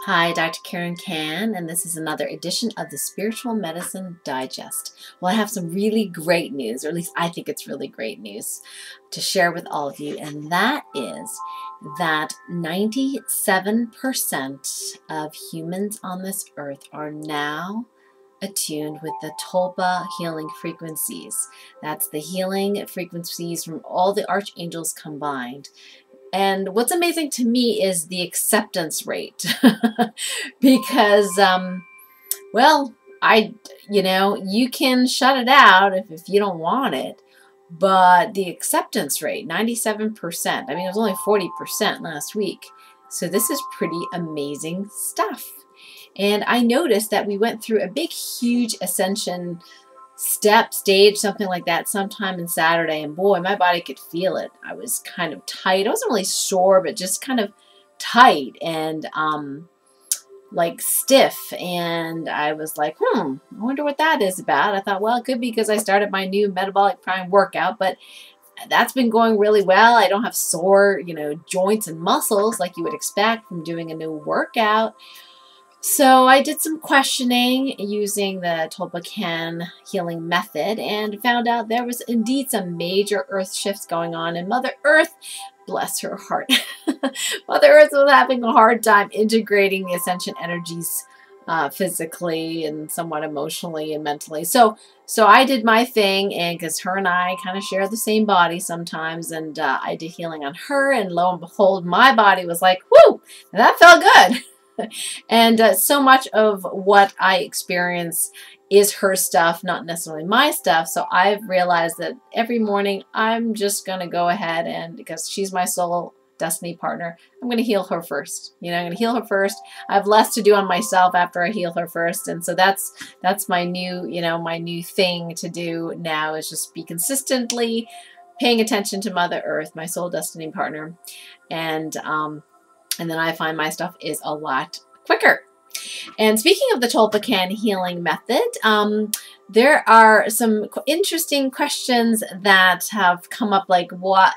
Hi, Dr. Karen Can, and this is another edition of the Spiritual Medicine Digest. Well, I have some really great news, or at least I think it's really great news to share with all of you, and that is that 97% of humans on this earth are now attuned with the Tulpa healing frequencies. That's the healing frequencies from all the archangels combined. And what's amazing to me is the acceptance rate because, well, you can shut it out if you don't want it, but the acceptance rate, 97%. I mean, it was only 40% last week. So this is pretty amazing stuff. And I noticed that we went through a big, huge ascension stage, something like that, sometime in Saturday, and boy, my body could feel it. I was kind of tight. I wasn't really sore, but just kind of tight and like stiff. And I was like, I wonder what that is about. I thought, well, it could be because I started my new metabolic prime workout, but that's been going really well. I don't have sore, joints and muscles like you would expect from doing a new workout. So I did some questioning using the Tulpa healing method and found out there was indeed some major earth shifts going on, and Mother Earth, bless her heart, Mother Earth was having a hard time integrating the ascension energies physically and somewhat emotionally and mentally. So I did my thing, and because her and I kind of share the same body sometimes, and I did healing on her, and lo and behold, my body was like, whoo, that felt good. And so much of what I experience is her stuff, not necessarily my stuff. So I've realized that every morning I'm just going to go ahead and, because she's my soul destiny partner, I'm going to heal her first. I'm going to heal her first. I have less to do on myself after I heal her first. And so that's my new, my new thing to do now is just be consistently paying attention to Mother Earth, my soul destiny partner. And then I find my stuff is a lot quicker. And speaking of the Tulpa healing method, there are some interesting questions that have come up, like how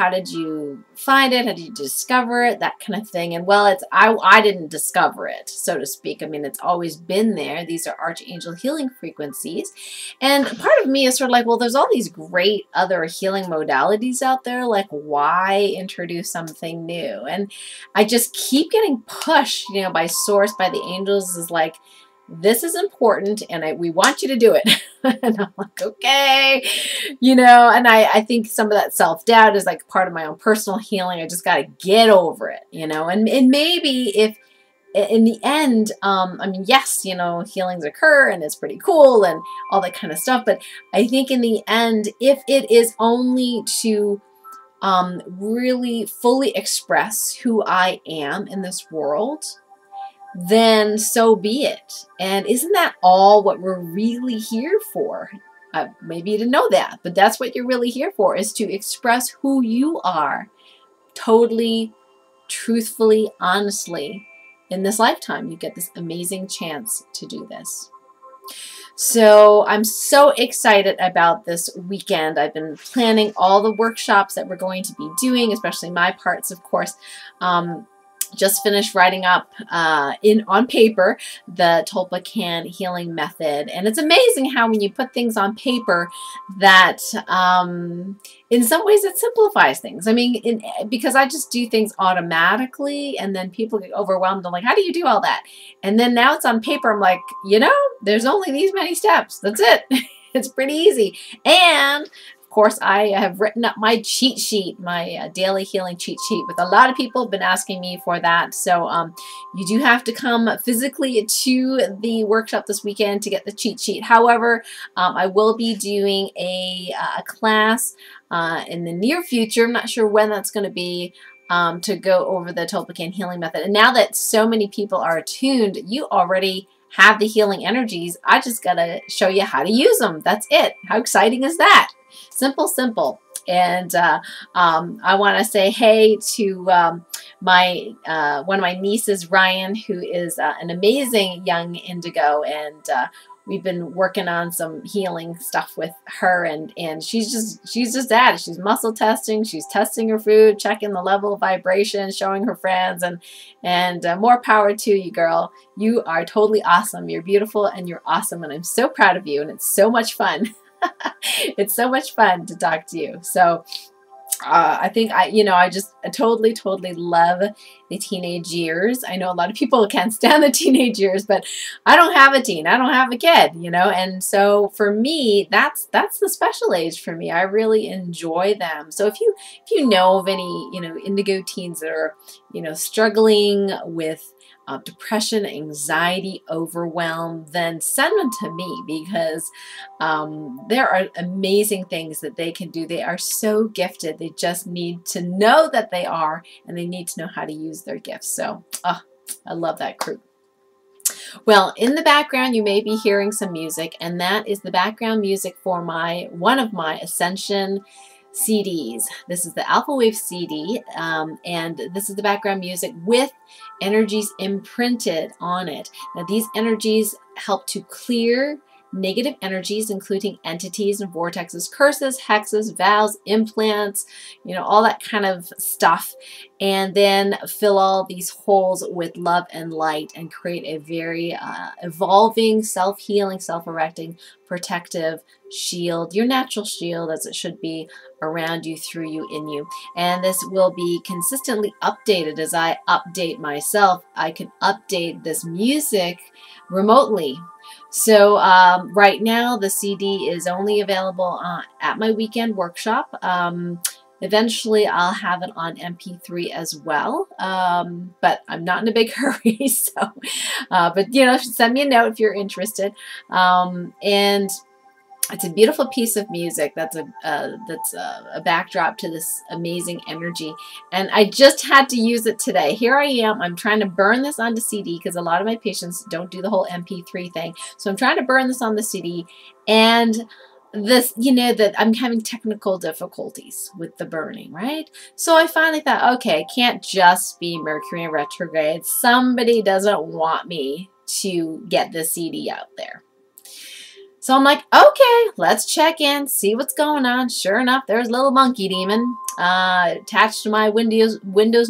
did you find it? How did you discover it? That kind of thing. And well, I didn't discover it, so to speak. I mean, it's always been there. These are Archangel healing frequencies. And part of me is sort of like, well, there's all these great other healing modalities out there. Like, why introduce something new? And I just keep getting pushed, by source, by the angels, is like, this is important and we want you to do it. And I'm like, okay, and I think some of that self-doubt is like part of my own personal healing. I just got to get over it, and maybe if in the end, I mean, yes, healings occur and it's pretty cool and all that kind of stuff. But I think in the end, if it is only to really fully express who I am in this world, then so be it. And isn't that all what we're really here for? Maybe you didn't know that, but that's what you're really here for, is to express who you are totally, truthfully, honestly. In this lifetime, you get this amazing chance to do this. So I'm so excited about this weekend. I've been planning all the workshops that we're going to be doing, especially my parts, of course. Just finished writing up on paper the Tulpa healing method, and it's amazing how when you put things on paper that in some ways it simplifies things. I mean, because I just do things automatically, and then people get overwhelmed. I'm like, how do you do all that? And then now it's on paper. I'm like, there's only these many steps. That's it. It's pretty easy. And of course, I have written up my cheat sheet, my daily healing cheat sheet, with a lot of people have been asking me for that. So you do have to come physically to the workshop this weekend to get the cheat sheet. However, I will be doing a class in the near future. I'm not sure when that's going to be. To go over the Tulpa healing method. And now that so many people are attuned, you already have the healing energies. I just got to show you how to use them. That's it. How exciting is that? Simple, simple. And I want to say hey to one of my nieces, Ryan, who is an amazing young indigo, and we've been working on some healing stuff with her, and she's just at it. She's muscle testing, she's testing her food, checking the level of vibration, showing her friends, and more power to you, girl. You are totally awesome. You're beautiful and you're awesome, and I'm so proud of you, and it's so much fun. It's so much fun to talk to you. So I think I totally love the teenage years. I know a lot of people can't stand the teenage years, but I don't have a teen. I don't have a kid, and so for me, that's the special age for me. I really enjoy them. So if you know of any, indigo teens that are, struggling with depression, anxiety, overwhelm, then send them to me, because there are amazing things that they can do. They are so gifted. They just need to know that they are, and they need to know how to use their gifts. So I love that crew. Well, in the background, you may be hearing some music, and that is the background music for one of my Ascension CDs. This is the Alpha Wave CD, and this is the background music with energies imprinted on it. Now, these energies help to clear negative energies, including entities and vortexes, curses, hexes, vows, implants, all that kind of stuff, and then fill all these holes with love and light and create a very evolving, self-healing, self-erecting, protective shield, your natural shield as it should be, around you, through you, in you. And this will be consistently updated as I update myself. I can update this music remotely. So right now the CD is only available at my weekend workshop. Eventually I'll have it on MP3 as well, but I'm not in a big hurry. So, but send me a note if you're interested. And it's a beautiful piece of music that's a backdrop to this amazing energy. And I just had to use it today. Here I am. I'm trying to burn this onto CD because a lot of my patients don't do the whole MP3 thing. So I'm trying to burn this on the CD. And this, that I'm having technical difficulties with the burning, right? So I finally thought, okay, it can't just be Mercury in retrograde. Somebody doesn't want me to get the CD out there. So I'm like, okay, let's check in, see what's going on. Sure enough, there's a little monkey demon attached to my Windows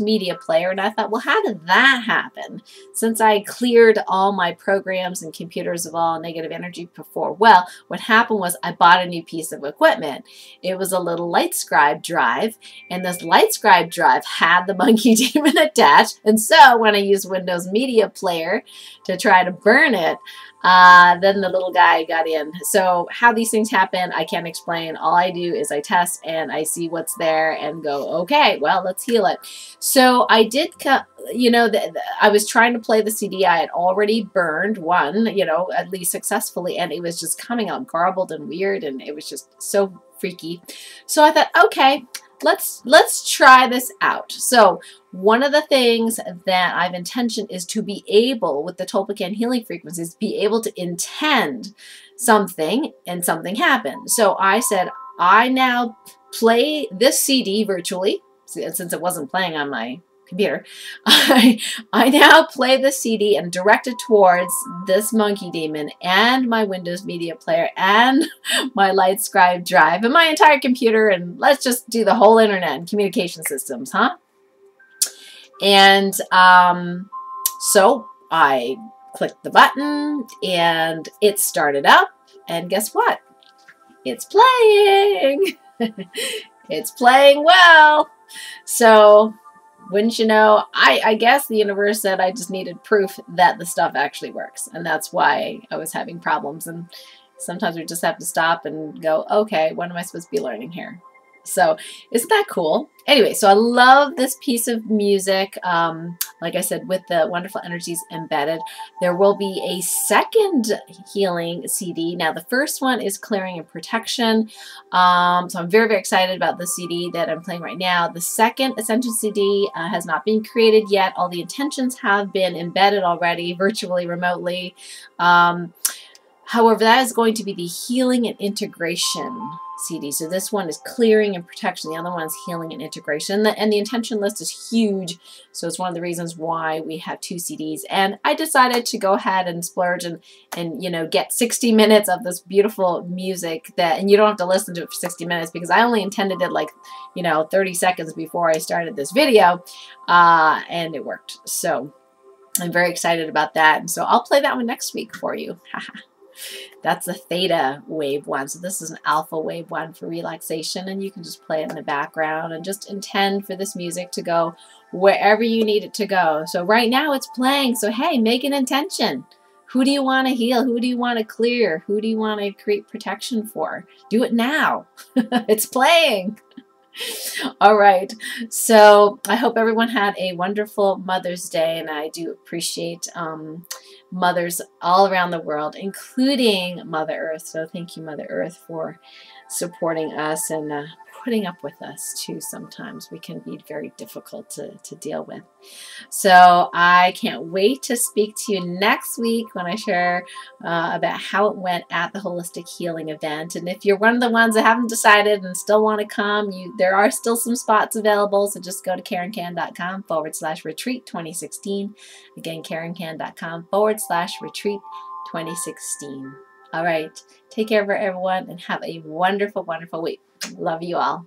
Media Player. And I thought, well, how did that happen? Since I cleared all my programs and computers of all negative energy before. Well, what happened was I bought a new piece of equipment. It was a little LightScribe drive. And this LightScribe drive had the monkey demon attached. And so when I used Windows Media Player to try to burn it, then the little guy got in. So how these things happen, I can't explain. All I do is I test and I see what's there and go, okay, well, let's heal it. So I did, I was trying to play the CD. I had already burned one, at least successfully, and it was just coming out garbled and weird, and it was just so freaky. So I thought, okay, let's try this out. So one of the things that I've intentioned is to be able, with the Tolpacan healing frequencies, be able to intend something and something happened. So I said, I now play this CD virtually, since it wasn't playing on my computer. I now play the CD and direct it towards this monkey demon and my Windows Media Player and my LightScribe drive and my entire computer, and let's just do the whole internet and communication systems, huh? And so I clicked the button and it started up, and guess what? It's playing. It's playing well. So wouldn't you know, I guess the universe said I just needed proof that the stuff actually works. And that's why I was having problems. And sometimes we just have to stop and go, okay, what am I supposed to be learning here? So isn't that cool? Anyway, so I love this piece of music. Like I said, with the wonderful energies embedded. There will be a second healing CD. Now, the first one is clearing and protection. So I'm very, very excited about the CD that I'm playing right now. The second Ascension CD has not been created yet. All the intentions have been embedded already, virtually, remotely. However, that is going to be the healing and integration CD. So this one is clearing and protection. The other one is healing and integration. And the intention list is huge. So it's one of the reasons why we have 2 CDs. And I decided to go ahead and splurge and you know, get 60 minutes of this beautiful music and you don't have to listen to it for 60 minutes because I only intended it like, you know, 30 seconds before I started this video. And it worked. So I'm very excited about that. And so I'll play that one next week for you. That's a theta wave one. So this is an alpha wave one for relaxation, and you can just play it in the background and just intend for this music to go wherever you need it to go. So right now it's playing. So hey, make an intention. Who do you want to heal? Who do you want to clear? Who do you want to create protection for? Do it now. It's playing. All right. So I hope everyone had a wonderful Mother's Day, and I do appreciate mothers all around the world, including Mother Earth. So thank you, Mother Earth, for supporting us and putting up with us too. Sometimes we can be very difficult to deal with. So I can't wait to speak to you next week when I share about how it went at the Holistic Healing event. And if you're one of the ones that haven't decided and still want to come, there are still some spots available. So just go to KarenCan.com/retreat 2016. Again, KarenCan.com/retreat 2016. All right. Take care of everyone and have a wonderful, wonderful week. Love you all.